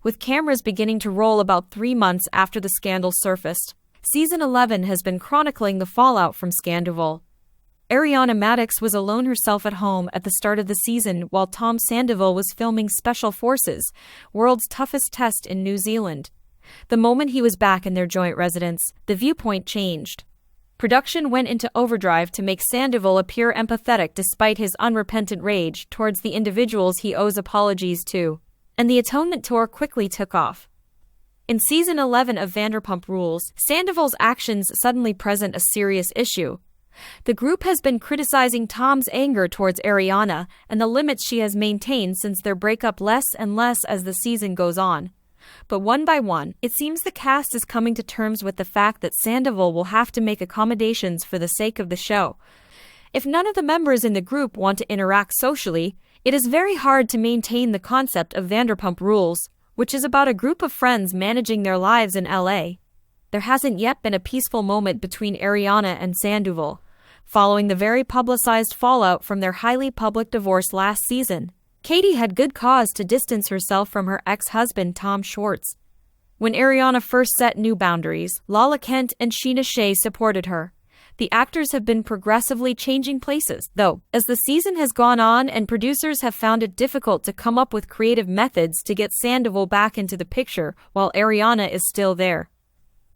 with cameras beginning to roll about 3 months after the scandal surfaced. Season 11 has been chronicling the fallout from Scandoval. Ariana Madix was alone herself at home at the start of the season while Tom Sandoval was filming Special Forces, World's Toughest Test in New Zealand. The moment he was back in their joint residence, the viewpoint changed. Production went into overdrive to make Sandoval appear empathetic despite his unrepentant rage towards the individuals he owes apologies to, and the atonement tour quickly took off. In Season 11 of Vanderpump Rules, Sandoval's actions suddenly present a serious issue. The group has been criticizing Tom's anger towards Ariana and the limits she has maintained since their breakup less and less as the season goes on. But one by one, it seems the cast is coming to terms with the fact that Sandoval will have to make accommodations for the sake of the show. If none of the members in the group want to interact socially, it is very hard to maintain the concept of Vanderpump Rules, which is about a group of friends managing their lives in LA. There hasn't yet been a peaceful moment between Ariana and Sandoval, following the very publicized fallout from their highly public divorce last season. Katie had good cause to distance herself from her ex-husband Tom Schwartz. When Ariana first set new boundaries, Lala Kent and Sheena Shea supported her. The actors have been progressively changing places, though, as the season has gone on and producers have found it difficult to come up with creative methods to get Sandoval back into the picture while Ariana is still there.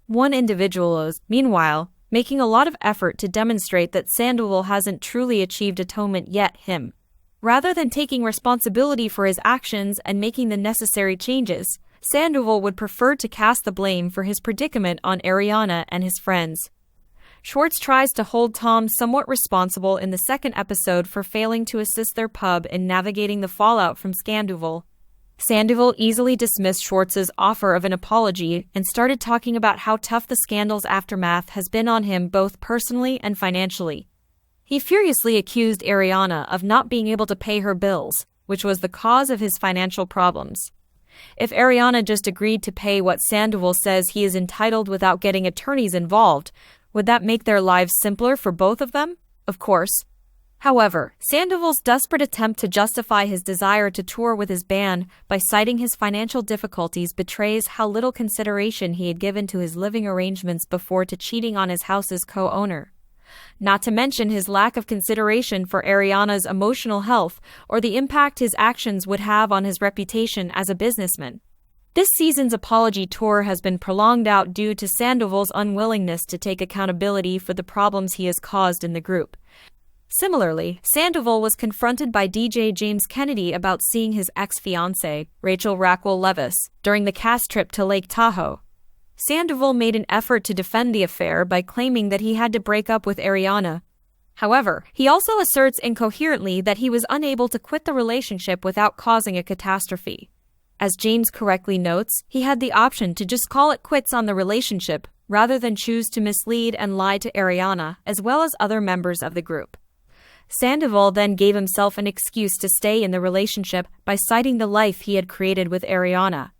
One individual is, meanwhile, making a lot of effort to demonstrate that Sandoval hasn't truly achieved atonement yet him. Rather than taking responsibility for his actions and making the necessary changes, Sandoval would prefer to cast the blame for his predicament on Ariana and his friends. Schwartz tries to hold Tom somewhat responsible in the second episode for failing to assist their pub in navigating the fallout from Scandoval. Sandoval easily dismissed Schwartz's offer of an apology and started talking about how tough the scandal's aftermath has been on him both personally and financially. He furiously accused Ariana of not being able to pay her bills, which was the cause of his financial problems. If Ariana just agreed to pay what Sandoval says he is entitled without getting attorneys involved, would that make their lives simpler for both of them? Of course. However, Sandoval's desperate attempt to justify his desire to tour with his band by citing his financial difficulties betrays how little consideration he had given to his living arrangements before to cheating on his house's co-owner. Not to mention his lack of consideration for Ariana's emotional health or the impact his actions would have on his reputation as a businessman. This season's apology tour has been prolonged out due to Sandoval's unwillingness to take accountability for the problems he has caused in the group. Similarly, Sandoval was confronted by DJ James Kennedy about seeing his ex-fiancée, Rachel Rackwell Levis, during the cast trip to Lake Tahoe. Sandoval made an effort to defend the affair by claiming that he had to break up with Ariana. However, he also asserts incoherently that he was unable to quit the relationship without causing a catastrophe. As James correctly notes, he had the option to just call it quits on the relationship, rather than choose to mislead and lie to Ariana, as well as other members of the group. Sandoval then gave himself an excuse to stay in the relationship by citing the life he had created with Ariana.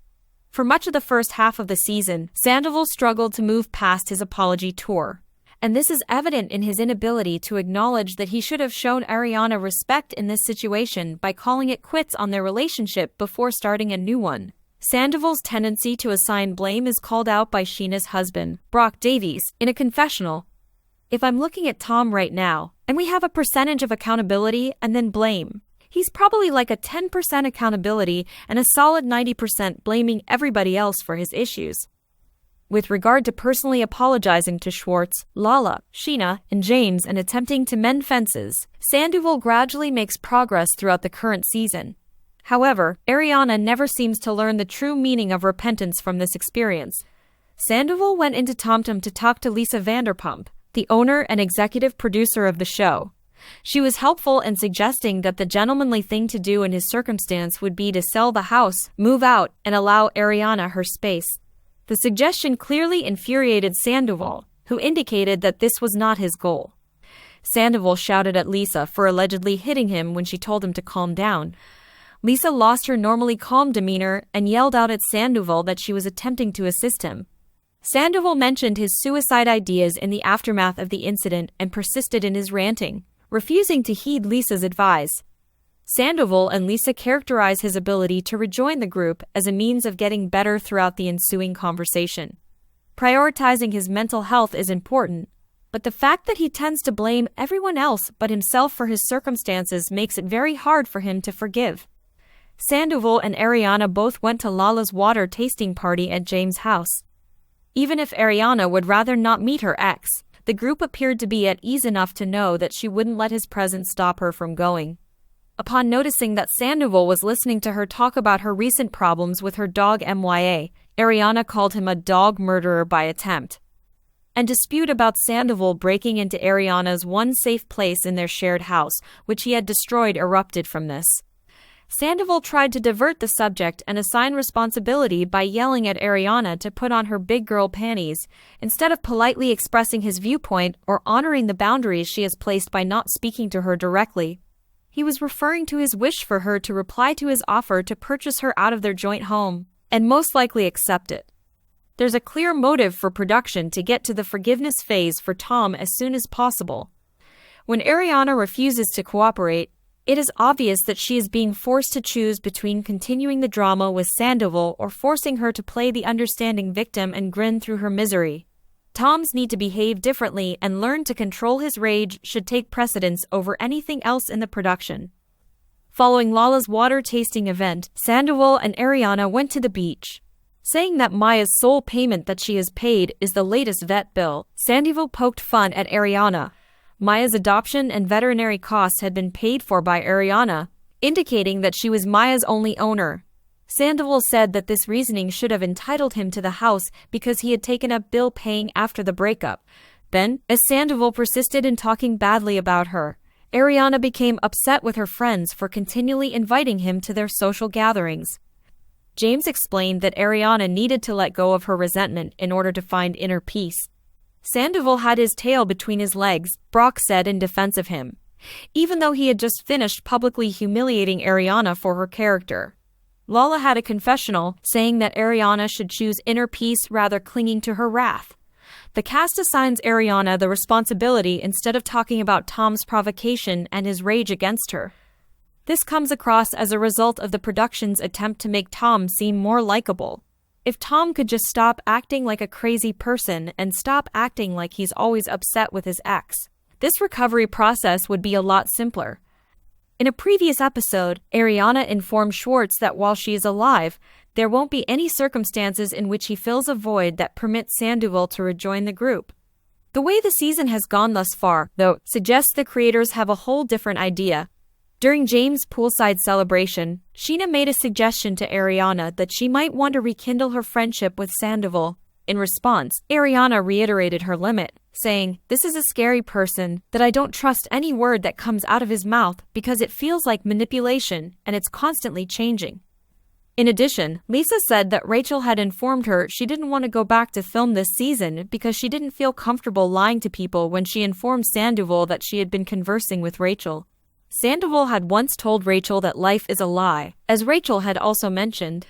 For much of the first half of the season, Sandoval struggled to move past his apology tour, and this is evident in his inability to acknowledge that he should have shown Ariana respect in this situation by calling it quits on their relationship before starting a new one. Sandoval's tendency to assign blame is called out by Sheena's husband, Brock Davies, in a confessional. If I'm looking at Tom right now, and we have a percentage of accountability and then blame, he's probably like a 10% accountability and a solid 90% blaming everybody else for his issues. With regard to personally apologizing to Schwartz, Lala, Sheena, and James and attempting to mend fences, Sandoval gradually makes progress throughout the current season. However, Ariana never seems to learn the true meaning of repentance from this experience. Sandoval went into TomTom to talk to Lisa Vanderpump, the owner and executive producer of the show. She was helpful in suggesting that the gentlemanly thing to do in his circumstance would be to sell the house, move out, and allow Ariana her space. The suggestion clearly infuriated Sandoval, who indicated that this was not his goal. Sandoval shouted at Lisa for allegedly hitting him when she told him to calm down. Lisa lost her normally calm demeanor and yelled out at Sandoval that she was attempting to assist him. Sandoval mentioned his suicide ideas in the aftermath of the incident and persisted in his ranting, refusing to heed Lisa's advice. Sandoval and Lisa characterize his ability to rejoin the group as a means of getting better throughout the ensuing conversation. Prioritizing his mental health is important, but the fact that he tends to blame everyone else but himself for his circumstances makes it very hard for him to forgive. Sandoval and Ariana both went to Lala's water tasting party at James' house. Even if Ariana would rather not meet her ex, the group appeared to be at ease enough to know that she wouldn't let his presence stop her from going. Upon noticing that Sandoval was listening to her talk about her recent problems with her dog MYA, Ariana called him a dog murderer by attempt. And dispute about Sandoval breaking into Ariana's one safe place in their shared house, which he had destroyed, erupted from this. Sandoval tried to divert the subject and assign responsibility by yelling at Ariana to put on her big girl panties, instead of politely expressing his viewpoint or honoring the boundaries she has placed by not speaking to her directly. He was referring to his wish for her to reply to his offer to purchase her out of their joint home, and most likely accept it. There's a clear motive for production to get to the forgiveness phase for Tom as soon as possible. When Ariana refuses to cooperate, it is obvious that she is being forced to choose between continuing the drama with Sandoval or forcing her to play the understanding victim and grin through her misery. Tom's need to behave differently and learn to control his rage should take precedence over anything else in the production. Following Lala's water tasting event, Sandoval and Ariana went to the beach. Saying that Maya's sole payment that she has paid is the latest vet bill, Sandoval poked fun at Ariana. Maya's adoption and veterinary costs had been paid for by Ariana, indicating that she was Maya's only owner. Sandoval said that this reasoning should have entitled him to the house because he had taken up bill paying after the breakup. Then, as Sandoval persisted in talking badly about her, Ariana became upset with her friends for continually inviting him to their social gatherings. James explained that Ariana needed to let go of her resentment in order to find inner peace. Sandoval had his tail between his legs, Brock said in defense of him, even though he had just finished publicly humiliating Ariana for her character. Lala had a confessional, saying that Ariana should choose inner peace rather clinging to her wrath. The cast assigns Ariana the responsibility instead of talking about Tom's provocation and his rage against her. This comes across as a result of the production's attempt to make Tom seem more likable. If Tom could just stop acting like a crazy person and stop acting like he's always upset with his ex, this recovery process would be a lot simpler. In a previous episode, Ariana informed Schwartz that while she is alive, there won't be any circumstances in which he fills a void that permits Sandoval to rejoin the group. The way the season has gone thus far, though, suggests the creators have a whole different idea. During James' poolside celebration, Sheena made a suggestion to Ariana that she might want to rekindle her friendship with Sandoval. In response, Ariana reiterated her limit, saying, "This is a scary person, that I don't trust any word that comes out of his mouth because it feels like manipulation and it's constantly changing." In addition, Lisa said that Rachel had informed her she didn't want to go back to film this season because she didn't feel comfortable lying to people when she informed Sandoval that she had been conversing with Rachel. Sandoval had once told Rachel that life is a lie, as Rachel had also mentioned.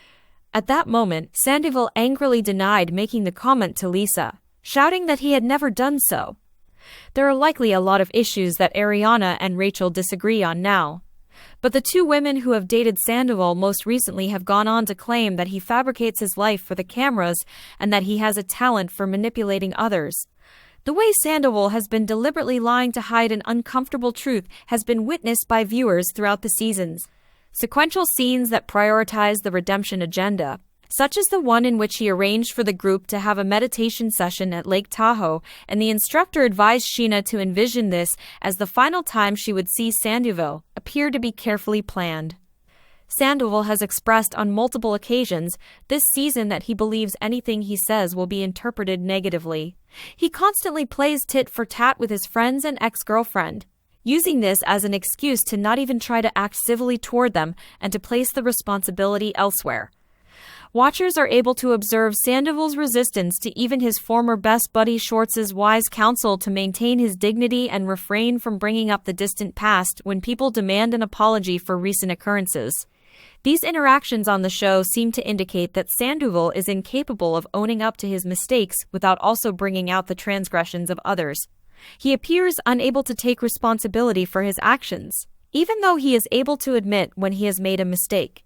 At that moment, Sandoval angrily denied making the comment to Lisa, shouting that he had never done so. There are likely a lot of issues that Ariana and Rachel disagree on now. But the two women who have dated Sandoval most recently have gone on to claim that he fabricates his life for the cameras and that he has a talent for manipulating others. The way Sandoval has been deliberately lying to hide an uncomfortable truth has been witnessed by viewers throughout the seasons. Sequential scenes that prioritize the redemption agenda, such as the one in which he arranged for the group to have a meditation session at Lake Tahoe, and the instructor advised Sheena to envision this as the final time she would see Sandoval, appear to be carefully planned. Sandoval has expressed on multiple occasions this season that he believes anything he says will be interpreted negatively. He constantly plays tit for tat with his friends and ex-girlfriend, using this as an excuse to not even try to act civilly toward them and to place the responsibility elsewhere. Watchers are able to observe Sandoval's resistance to even his former best buddy Schwartz's wise counsel to maintain his dignity and refrain from bringing up the distant past when people demand an apology for recent occurrences. These interactions on the show seem to indicate that Sandoval is incapable of owning up to his mistakes without also bringing out the transgressions of others. He appears unable to take responsibility for his actions. Even though he is able to admit when he has made a mistake,